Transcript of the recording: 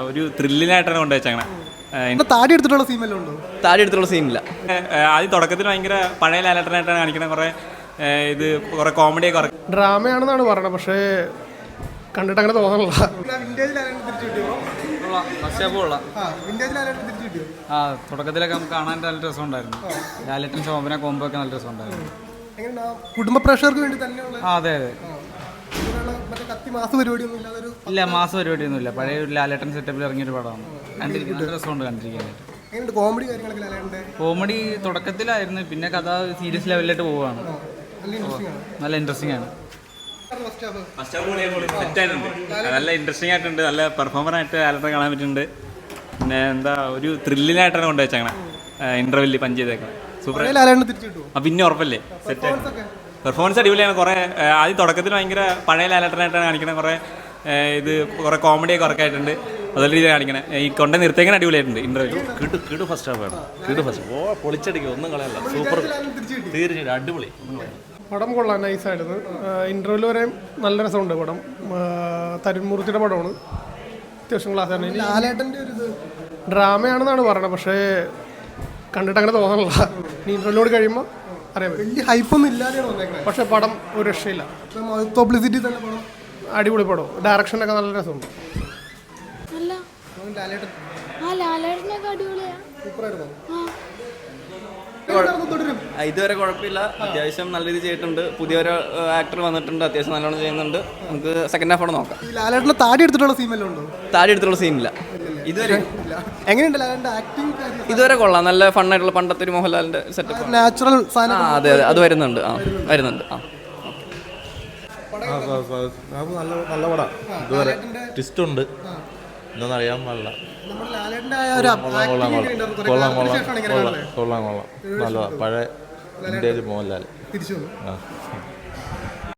ഒരു ത്രില്ലിനായിട്ടാണ് കൊണ്ടുവച്ചങ്ങനെ. താടി എടുത്തിട്ടുള്ള സീൻ ഉണ്ടോ? താടി എടുത്തിട്ടുള്ള സീനില്ല. ആദ്യം തുടക്കത്തിൽ ഭയങ്കര പഴയ ലാലേട്ടനായിട്ടാണ് കാണിക്കുന്നത്. കുറേ ഇത് കുറേ കോമഡിയൊക്കെ ഡ്രാമയാണെന്നാണ് പറയുന്നത്, പക്ഷേ കണ്ടിട്ട് അങ്ങനെ തോന്നണില്ല. ആ തുടക്കത്തിലൊക്കെ നമുക്ക് കാണാൻ നല്ല രസമുണ്ടായിരുന്നു. ലാലേട്ടൻ ശോഭന കോമ്പോ ഒക്കെ നല്ല രസമുണ്ടായിരുന്നു. കുടുംബ പ്രേക്ഷകർക്ക് വേണ്ടി തന്നെയുള്ള അതെ അതെ. ഇല്ല, മാസ പരിപാടിയൊന്നുമില്ല. പഴയ ഒരു ലാലേട്ടൻ സെറ്റപ്പിൽ ഇറങ്ങിയൊരു പടമാണ്. നല്ല രസമുണ്ട് കണ്ടിരിക്കാനായിട്ട്. കോമഡി തുടക്കത്തിലായിരുന്നു, പിന്നെ കഥ സീരിയസ് ലെവലിലോട്ട് പോവുകയാണ്. നല്ല ഇൻട്രസ്റ്റിംഗ് ആണ്. നല്ല ഇൻട്രസ്റ്റിംഗ് ആയിട്ടുണ്ട്. നല്ല പെർഫോമറായിട്ട് ലാലേട്ടനെ കാണാൻ പറ്റുന്നുണ്ട്. പിന്നെ എന്താ ഒരു ത്രില്ലിനായിട്ടാണ് കൊണ്ടുവച്ചങ്ങനെ ഇന്റർവെല്ലിൽ പഞ്ച് ചെയ്തേക്കണം. സൂപ്പർ. പിന്നെ ഉറപ്പല്ലേ, സെറ്റ് പെർഫോമൻസ് അടിപൊളിയാണ്. കുറേ ആദ്യം തുടക്കത്തിൽ ഭയങ്കര പഴയ ലാലേട്ടനായിട്ടാണ് കാണിക്കുന്നത്. കുറേ ഇത് കുറേ കോമഡിയൊക്കെ ഉറക്കായിട്ടുണ്ട്. അതുപോലെ രീതിയിൽ കാണിക്കണേ. ഈ കൊണ്ട നിർത്തേക്കാൻ അടിപൊളിയായിട്ടുണ്ട് ഇന്റർവ്യൂ. കിടു ഫസ്റ്റ് ഹാഫ് ആണ്. കിടു ഫസ്റ്റ് പൊളിച്ചടിക്കും, ഒന്നും കളയല്ല. സൂപ്പർ, തീർച്ചയായിട്ടും അടിപൊളി. പടം കൊള്ളാം, നൈസായിരുന്നു. ഇന്റർവ്യൂല് വരെ നല്ല രസമുണ്ട് പടം. തരുൺമൂർത്തിയുടെ പടമാണ്, അത്യാവശ്യം ക്ലാസ്സാണ്. ലാലേട്ടൻ്റെ ഒരു ഡ്രാമയാണെന്നാണ് പറയുന്നത്, പക്ഷേ കണ്ടിട്ട് അങ്ങനെ തോന്നണില്ല. ഇന്റർവ്യൂലോട് കഴിയുമ്പോൾ അറിയാം. വലിയ ഹൈപ്പൊന്നും ഇല്ലാതെയാണ് വന്നേക്കുന്നത്, പക്ഷേ പടം ഒരു രക്ഷയില്ല. പബ്ലിസിറ്റി തന്നെ പടം അടിപൊളി പടം. ഡയറക്ഷനൊക്കെ നല്ല രസമുണ്ട്. ഇതുവരെ കുഴപ്പമില്ല, അത്യാവശ്യം നല്ല രീതിയിൽ ചെയ്തിട്ടുണ്ട്. പുതിയൊരു ആക്ടർ വന്നിട്ടുണ്ട്, അത്യാവശ്യം നല്ലോണം ചെയ്യുന്നുണ്ട്. നമുക്ക് സെക്കൻഡ് ഹാഫ് നോക്കാം. ലാലേട്ടൻ്റെ താടി എടുത്തിട്ടുള്ള സീനല്ലോ? താടി എടുത്തിട്ടുള്ള സീനില്ല ഇതുവരെ. എങ്ങനെയുണ്ട് ലാലേട്ടൻ്റെ ആക്ടിങ്? ഇതുവരെ കൊള്ളാം, നല്ല ഫണ്ണായിട്ടുള്ള പണ്ടത്തെ ഒരു മോഹൻലാലിന്റെ സെറ്റപ്പ്. നാച്ചുറൽ. അതെ അതെ, അത് വരുന്നുണ്ട്. വരുന്നുണ്ട്. നല്ല പടം. ഇതുവരെ ട്വിസ്റ്റ് ഉണ്ട്, എന്താണെന്നറിയാൻ പാടില്ല. കൊള്ളാം. നല്ലതാ, പഴയ ഇന്ത്യയിൽ മോഹൻലാൽ.